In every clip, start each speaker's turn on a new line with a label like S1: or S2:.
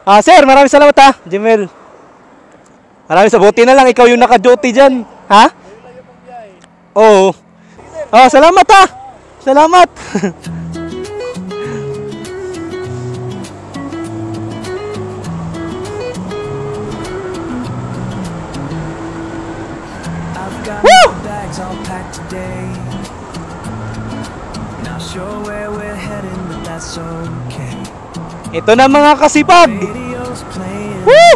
S1: Sir, maraming salamat ha, Jimel. Maraming sabuti na lang, ikaw yung naka-duty dyan. Ha? Oo. Salamat ha. Salamat. Woo! Ito na mga kasipag. Woo!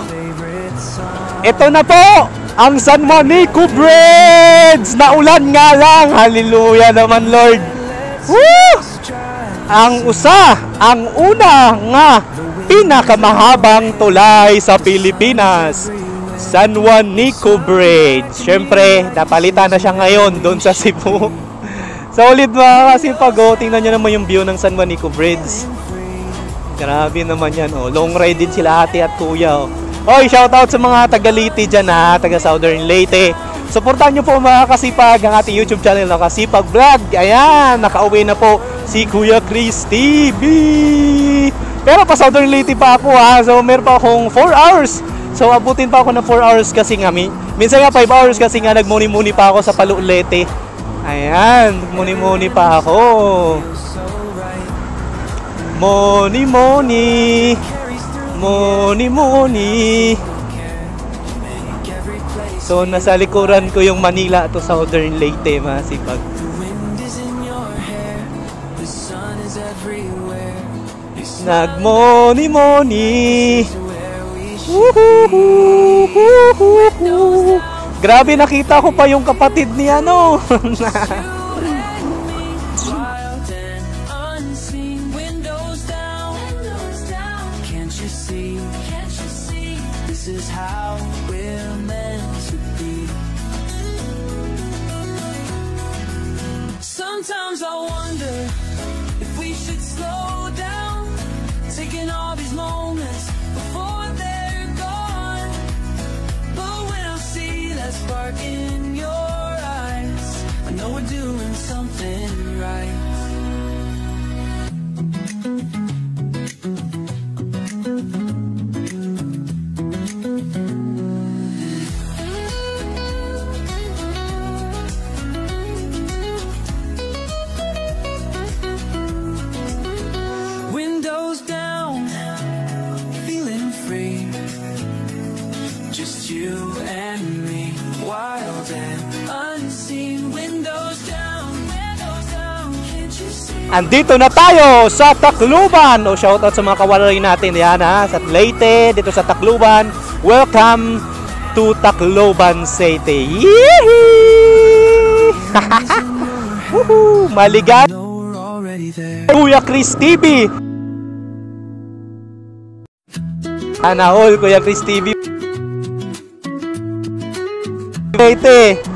S1: Ito na po ang San Juanico Bridge. Naulan nga lang. Hallelujah naman, Lord. Woo! Ang una nga pinakamahabang tulay sa Pilipinas, San Juanico Bridge. Siyempre, napalitan na siya ngayon doon sa Cebu. Solid mga kasipag. Tingnan nyo naman yung view ng San Juanico Bridge. Grabe naman yan. Long ride din sila ate at kuya. Oy, shoutout sa mga taga Leyte dyan ha, taga Southern Leyte. Suportahan nyo po mga kasipag ang ating YouTube channel na Kasipag Vlog. Ayan, nakauwi na po si Kuya Chris TV. Pero pa Southern Leyte pa ako ha, so meron pa akong 4 hours. So abutin pa ako ng 4 hours kasi nga, minsan nga 5 hours kasi nga nagmuni-muni pa ako sa Palu Leyte. Ayan, nagmuni-muni pa ako. Money, money. Money, money. So, nasa likuran ko yung Manila to Southern Leyte, masipag. Nag-money, money. Grabe, nakita ko pa yung kapatid ni ano.
S2: Sometimes I wonder if we should slow down, taking all these moments before they're gone. But when I see that spark in your eyes, I know we're doing something right.
S1: Andito na tayo sa Tacloban. Shoutout sa mga kawalay natin yan ha, sa Leyte, dito sa Tacloban. Welcome to Tacloban City. Maligan Kuya Chris TV. Sana all Kuya Chris TV. Leyte.